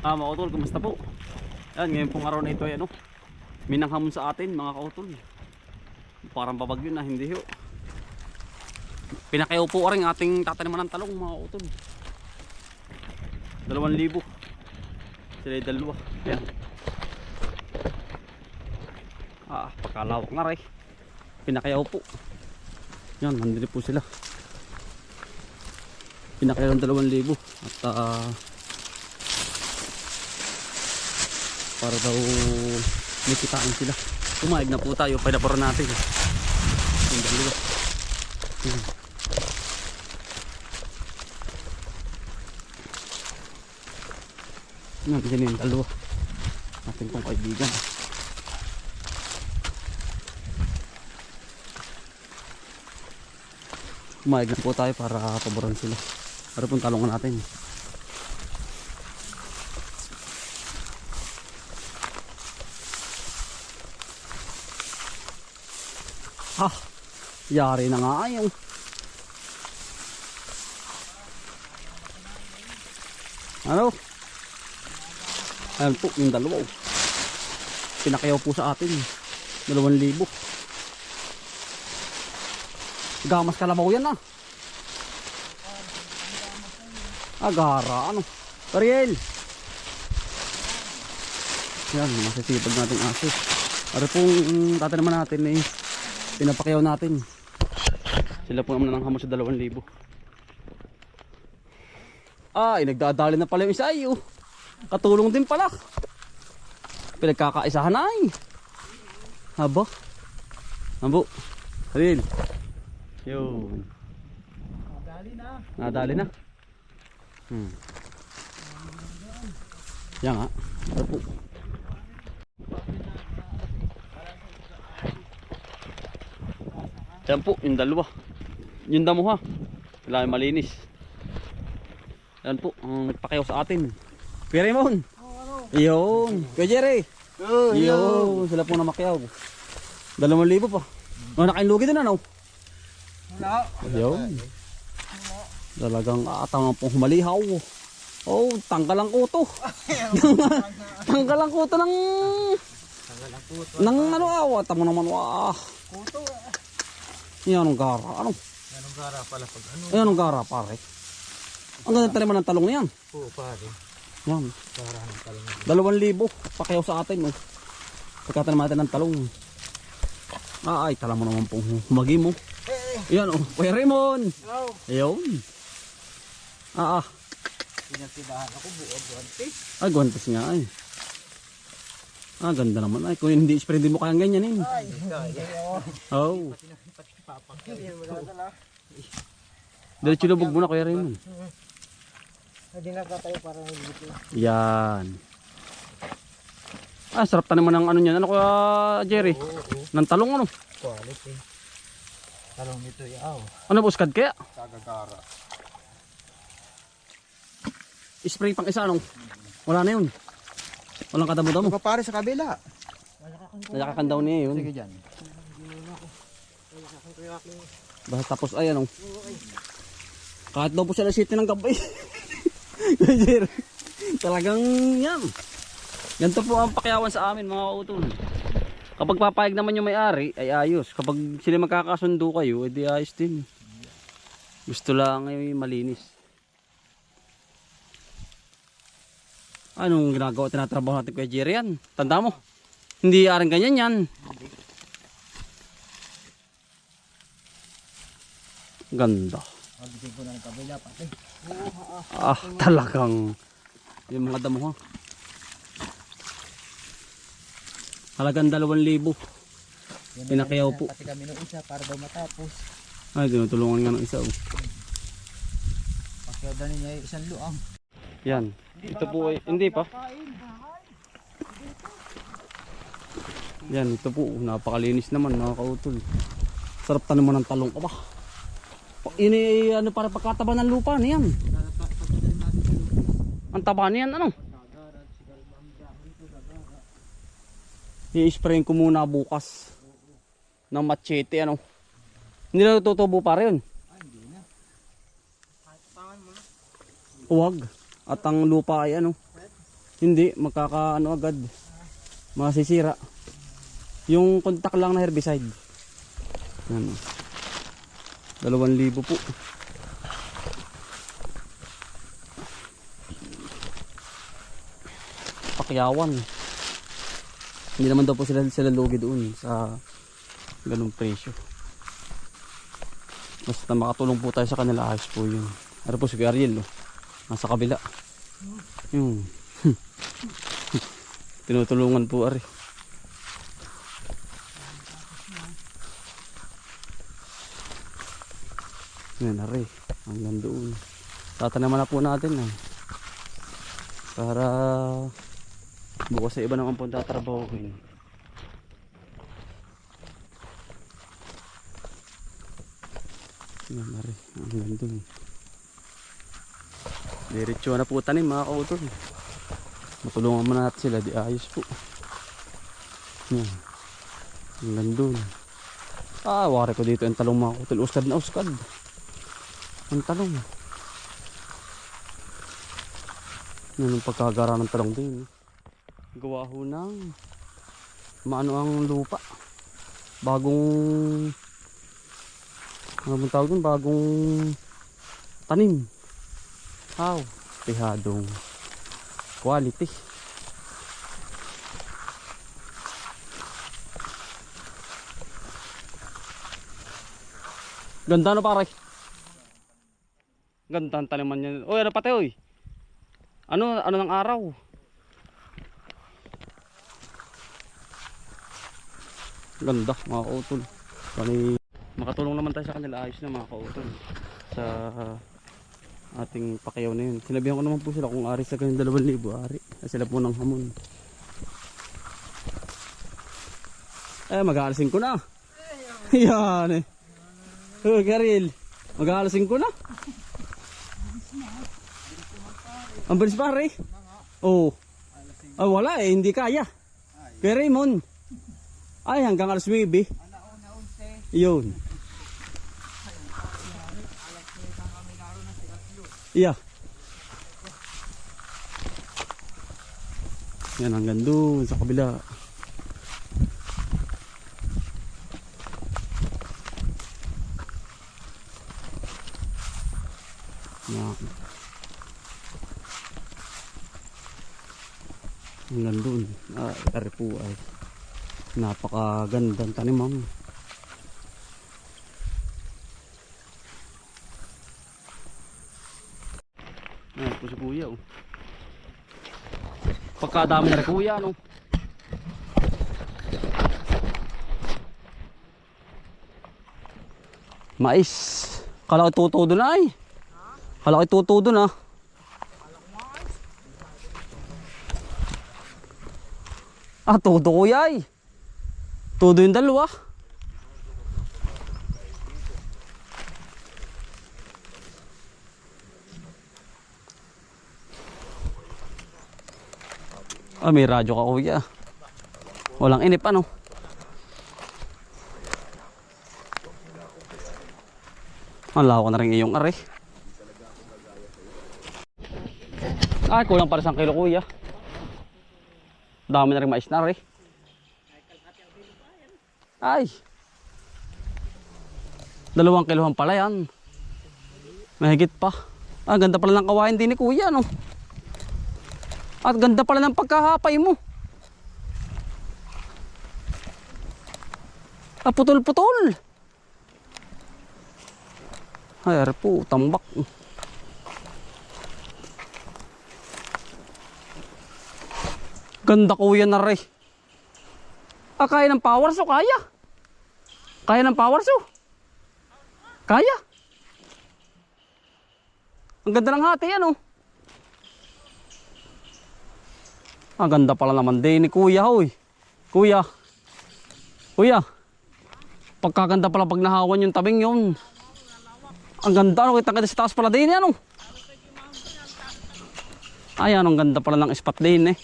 Mga kautol, kumusta po? Yan, ngayon pong araw na ito ay ano, minanghamon sa atin mga kautol. Parang babagyo na, hindi ho. Pinakayaw po rin ating tataniman ng talong mga kautol. 2,000. Sila ay dalawa. Yan. Pagkalawak na rin. Pinakayaw po. Yan, nandito po sila. Pinakayaw ng 2,000 at para daw may kitain sila. Pumayag na po tayo, pailaporan natin yung dalawa. Nandiyan yung dalawa ating pong kaibigan. Pumayag na po tayo para paboran sila. Para pong talungan natin. Yari na nga yung ano? Ayan po yung dalawa. Pinakayaw po sa atin 2,000. Gamas kalabaw yan ah. Agara ano? Ariel. Yan, masisipag natin aso. Para pong tatanaman natin eh, pinapakayaw natin. Sila po naman nanghamon sa 2,000. Nagdadali na pala yung isa ay katulong din pala. Pinagkakaisahan ay. Haba. Habo. Ariel. Yun. Nadali na. Yan nga. Ano po. Yan po, yung dalawa. Yung damo ha. Wala malinis. Yan po, ang nagpakayaw sa atin. Kuya Raymond. Yun. Kuya Jerry. Yun. Sila po na makiyaw. 2,000 pa. Nakainlugi din ano? Wala. Yun. Talagang atang pong humalihaw. Tanggal ang kuto. Tanggal ang kuto ng ano tamo naman kuto. Yan ang gara. Ano? Yan ang gara pala pag ano. Yan ang gara pare. Ang ganda taliman ng talong na yan. Oo pare. Yan. Gara ng talong. 2,000. Pakayaw sa atin. Pagkatanaman natin ng talong. Tala mo naman pong humagi mo. Yan Kuya Raymond. Ayun. Pinagsibahan ako buwan-buwantes. Guwantes nga ay. Ganda naman ay. Kung hindi spray din mo kayang ganyan eh. Diretso lubog muna Kuya Raymond. Hindi nakatayo para dito. Yan. Sarap taniman ng ano niyan. Ano Kuya Jerry? Ng talong ano? Quality. Talong ito yaw. Ano po skad kaya? Sagagara. Spray pang isa anong? Wala na yun. Walang kadamo-damo. Ano pare sa kabila? Nakakan daw niya yun. Sige dyan. Basta tapos ay anong? Kahit daw po sila city ng gabay. Talagang yan. Ganito po ang pakiyawan sa amin mga kautol. Kapag papayag naman yung may-ari ay ayos. Kapag sila magkakasundo kayo edi ayos din. Gusto lang ay malinis. Anong ginagawa tinatrabaho natin kay Jerry yan? Tanda mo? Hindi aring ganyan yan. Ganda. Magbigay ko na ng kabila pati. Talagang yung mga damo ha. Halagang 2,000. Pinakayaw po. Pati kami nung isa para daw matapos. Tinutulungan nga ng isa Pakiyaw na niya yung isang luang. Yan. Ito po ay hindi pa. Yan, ito po napakalinis naman mga kautol. Sarap taniman ng talong pa. Ini ano para pagkataba ng lupa niyan. Ang taba niyan ano? I-sprayin ko muna bukas ng machete ano. Hindi na tutubo pa rin. Hindi na. Huwag. At ang lupa ay ano? Hindi, magkakaano agad. Masisira. Yung contact lang na herbicide. Yan. 2,000 po. Pakyawan. Hindi naman daw po sila lugi doon sa ganung presyo. Basta makatulong po tayo sa kanila, ayos po yun. Ano po si Ariel, oh. Nasa kabila. Yung tinutulungan po ari. Yan ari, hanggang doon. Tatanaman na po natin para bukas sa iba naman po tatrabahuin. Yan ari, hanggang doon. Diretso na po tanim mga kautol. Matulungan mo natin sila, di ayos po. Yan. Hanggang doon. Wari ko dito ang talong mga kautol. Uskad na uskad. Ang talong. Yan ang pagkagara ng talong din. Gawa ho ng maano ang lupa. Bagong ano bang tawag dun? Bagong tanim. Tihadong quality. Ganda na pare. Ganda ang taniman niya. Oy, ano pati oy? Ano ng araw? Ganda mga kautol. Kani makatulong naman tayo sa kanila, ayos na mga kautol. Sa ating pakayaw na yun. Sinabihan ko naman po sila kung ari sa kanyang 2,000 ari. Sila po ng hamon. Mag-aalasin ko na. Yan Garil, mag-aalasin ko na. Ang bilis pare. Wala hindi kaya. Kaya Raymond. Hanggang alas 9. Yun. Iya. Yan hanggang doon sa kabila. Yan. Hanggang doon. Ito po ay napakagandang tanim. Ayan po si kuya pagkadami na rin kuya mais. Kala ko tutudo na ay. Kala ko tutudo na. Tudo kuya ay. Tudo yung dalawa. May radyo ka kuya. Walang inip ano. Malaw ko na rin iyong are. Kulang para 1 kilo kuya. Dami na rin mais na are. Ay. 2 kilohan pala yan. Mahigit pa. Ganda pala ng kawain din ni kuya no. At ganda pala ng pagkahapay mo. Putol-putol. Ay, po, tambak. Ganda kuya na rin. Kaya ng power so kaya. Kaya ng power so. Kaya. Ang ganda ng hati yan oh. Ang ganda pala naman din ni kuya hoy. Kuya. Pagkaganda pala pag nahawan yung tabing yun. Ang ganda no, kita sa taas pala din yan oh. Ayan, ang ganda pala ng spot din eh.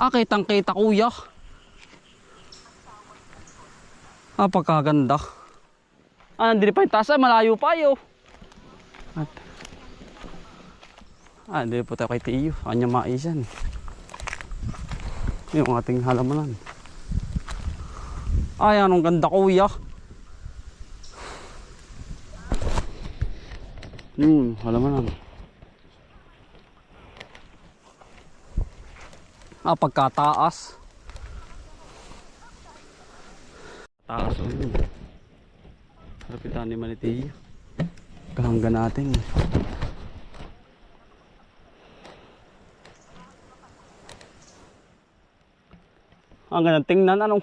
Kitang kita kuya. Pagkaganda. Nandito pa yung taas malayo pa yo. Ah, hindi po tayo kay Tiyo. Kanya maisan. Yung ating halamanan. Ay, anong ganda kuya. Halamanan. Ah, pagkataas. Taas o yun. Harapitan ni Manitiyo. Kahangga natin. Ang ganang tingnan ano.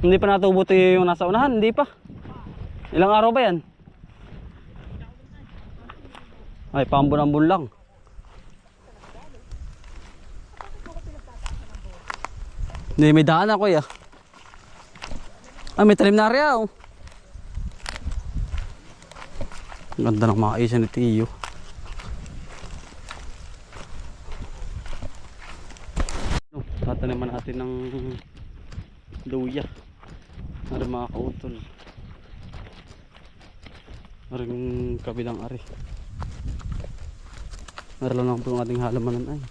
Hindi pa natubo yung nasa unahan, hindi pa. Ilang araw ba yan? Ay, pambon-ambon lang. Hindi, may daan ako ya. Ah, may talim na rin oh. Ang ganda ng mga isa ni Tiyo. Tataniman natin ng luya. Para mga kautol. Maring kabilang ari. Meron lang po yung ating halamanan ay.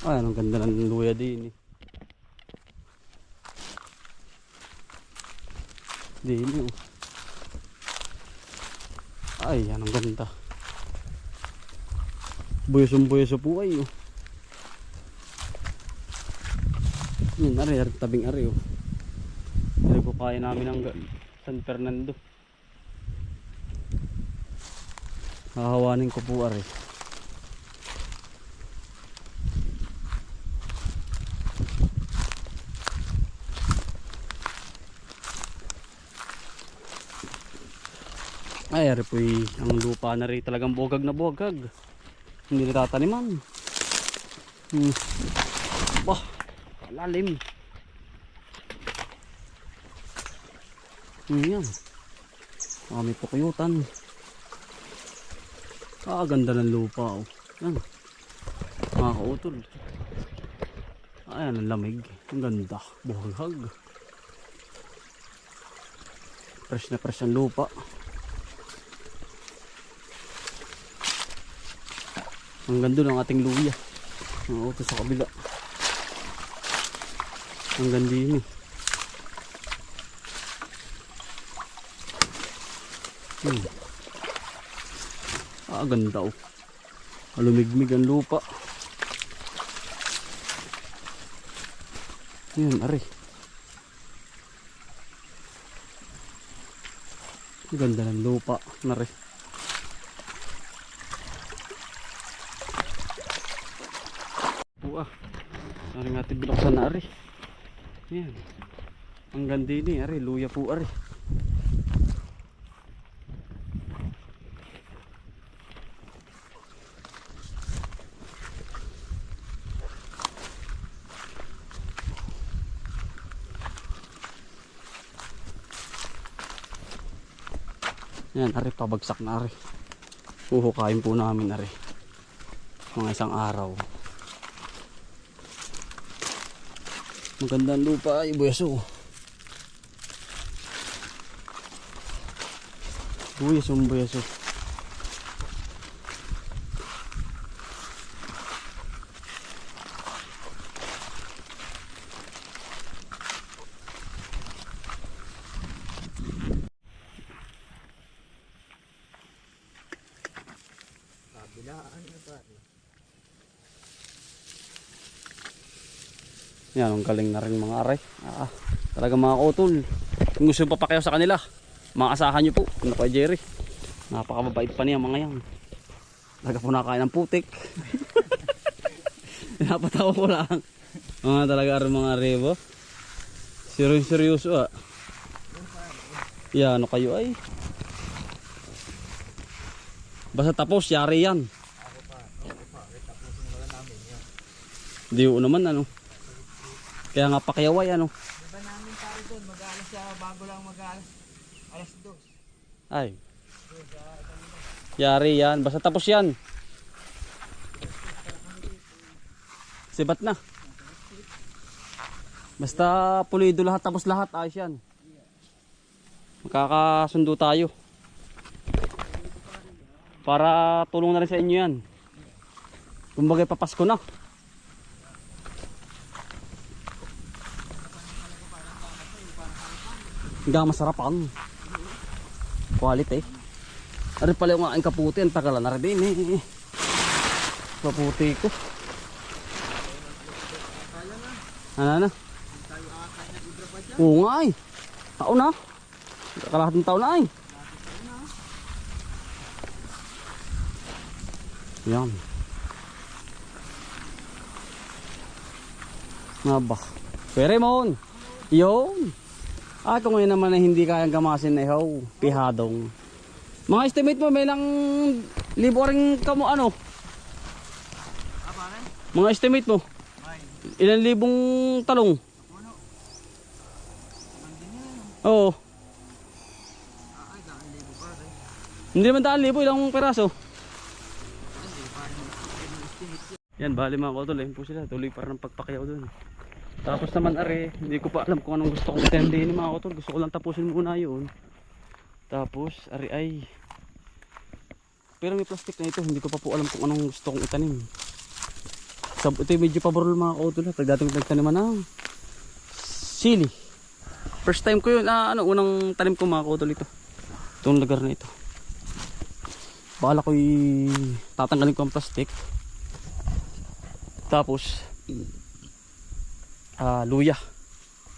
Ay, anong ganda ng luya din eh. Din oh. Ay, anong ganda. Buyos po ay oh. Yun, ari, tabing ari oh. Hindi po kaya namin ang San Fernando. Hahawanin ko po ari. Ay, ari po ang lupa na rin talagang bugag na bugag. Hindi natataniman. Bah, lalim. Yan. May pukuyutan. Ah, ganda ng lupa oh. Yan. Mga kautol. Ayan ang lamig. Ang ganda. Buhag. Fresh na fresh ang lupa. Ang ganda ng ating luya. Ang auto sa kabila. Ang ganda yun eh. Ah, ganda oh. Lumigmig ang lupa. Yan, ari. Ganda ng lupa, nari. Buah. Ari natin binuksan na ari. Yan. Ang ganda ni ari, luya po ari. Yan, ari, pabagsak na ari. Uhukain po namin ari. Mga isang araw. Magandang lupa ay buyaso. Buyaso. Yan, ang galing na rin mga aray. Talaga mga kautol. Kung gusto papakayaw sa kanila, maasahan nyo po. Ano pa Jerry? Napakababait pa niya mga yan. Talaga po nakain ng putik. Napatawa ko lang. Mga talaga aray mga arebo. Seryoso ah. Yan, ano kayo ay? Basta tapos, yari yan. Di naman ano. Kaya nga pakiyaway ano. Diba namin tayo doon, mag-aalas siya bago lang mag-aalas. Alas 2. Ay. Yari yan. Basta tapos yan. Sibat na. Basta pulido lahat, tapos lahat. Ayos yan. Magkakasundo tayo. Para tulong na rin sa inyo yan. Kumbaga papasko na. Hanggang masarapan. Quality. Ari pala yung aking kaputi. Ang tagalan na rin din eh. Kaputi ko. Ano na? Oo nga eh. Taon na. Kalahating taon na eh. Yan. Naba. Peremon. Yun. Kung ngayon naman na hindi kayang gamasin na ihaw, pihadong. Mga estimate mo, may lang libo rin kamo ano? Mga estimate mo? Ilan libong talong? Oo. Hindi naman 1,000, ilang peraso? Yan, bali mga kotol, ayun po sila. Tuloy pa rin ang pagpakyaw dun. Tapos naman are, hindi ko pa alam kung anong gusto kong itindihin mga kotol. Gusto ko lang tapusin muna yun. Tapos, are ay. Pero may plastic na ito, hindi ko pa po alam kung anong gusto kong itanim. Ito yung medyo paborol mga kotol. Dating nagtaniman ng sili. First time ko yun, unang tanim ko mga kotol ito. Itong lugar na ito. Bala ko'y tatanggalin ko ang plastic. Tapos luya.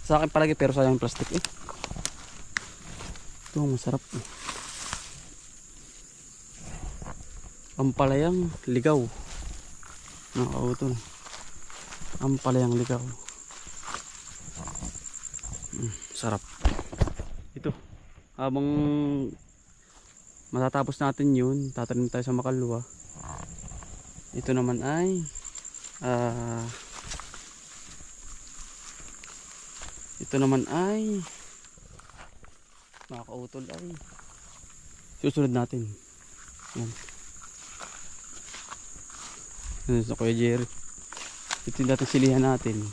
Sa akin palagi pero sayang yung plastic eh. Ito masarap eh. Ampalayang ligaw. Nakauto. Ampalayang ligaw. Sarap. Ito. Habang matatapos natin yun, tatanim tayo sa makalwa. Ito naman ay nakakautol ay susunod natin. Yan. Yan sa Kuya Jerry. Ito yung dating silihan natin.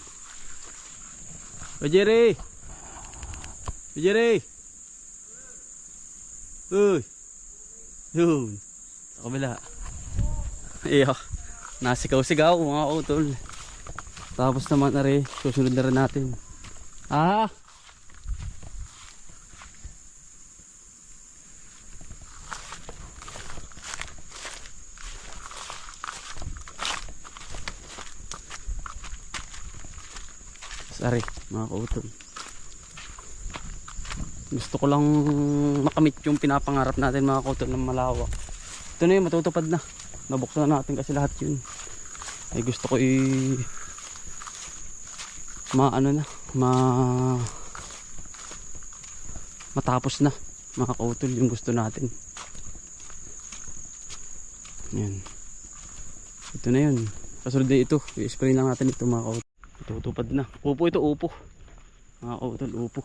Kuya Jerry! Kuya Jerry! Uy! Yun! Sa kabila. Iyo. Nasikaw-sigaw mga utol. Tapos naman na rin, susunod na rin natin. Sorry mga kautol. Gusto ko lang makamit yung pinapangarap natin mga kautol ng malawak. Ito na yun, matutupad na. Nabuksan na natin kasi lahat yun. Ay gusto ko matapos na mga kautol yung gusto natin. Yan. Ito na yun. Kasunod na ito. I-spray lang natin ito mga kautol. Tutupad na. Upo ito, upo. Mga kautol, upo.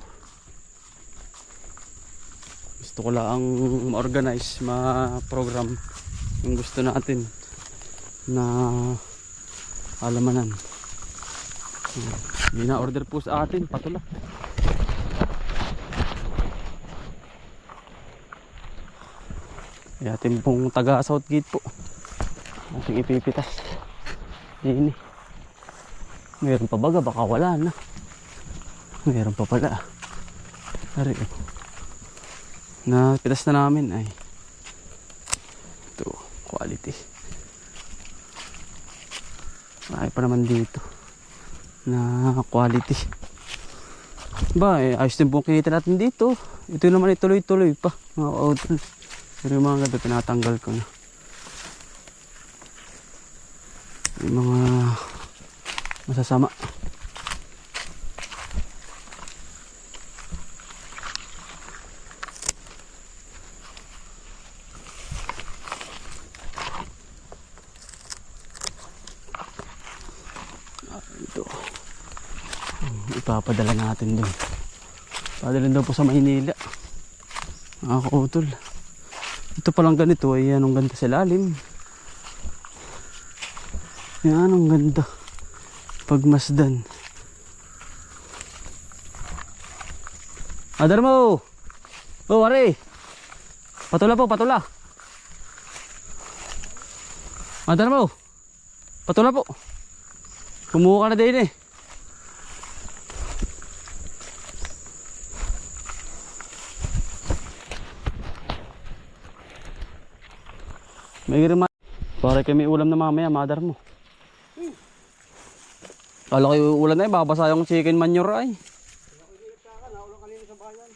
Gusto ko lang ma-organize, ma-program yung gusto natin na alamanan. Hindi na order po sa atin, patula. Ay atin pong taga Southgate po. Ating ipipitas. Ini. Meron pa baga, baka wala na. Meron pa pala. Ari. Napitas na namin ay. Ito, quality. Ay pa naman dito na quality. Ba, ayos din pong kinita natin dito. Ito naman ituloy-tuloy pa. Mga outro. Pero yung mga ganda tinatanggal ko na. Yung mga masasama. Ito. ipapadala natin doon. Padalhin daw po sa Maynila. Mga kautol. Ito palang ganito ay anong ganda sa lalim. Yan anong ganda. Pagmasdan. Adar mo! Oh, wari! Patula po, patula! Adar mo! Patula po! Kumuha ka na din eh. May girma. Para kami ulam na mamaya, madar mo. Kala kayo ulan na eh, babasa yung chicken manure ay.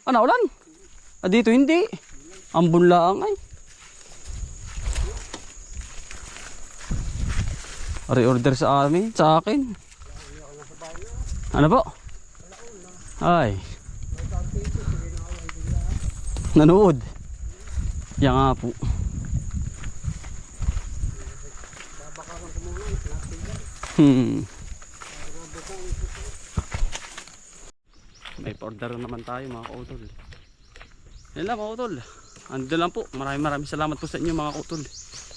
Ah, naulan? Ah, dito hindi. Ambon lang ay. Re-order sa amin, sa akin. Ano po? Ay. Nanood. Yan nga po. May order naman tayo mga kautol. Yan lang mga kautol. Ando lang po. Maraming salamat po sa inyo mga kautol.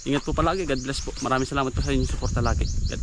Ingat po palagi. God bless po. Maraming salamat po sa inyong suporta lagi. God bless.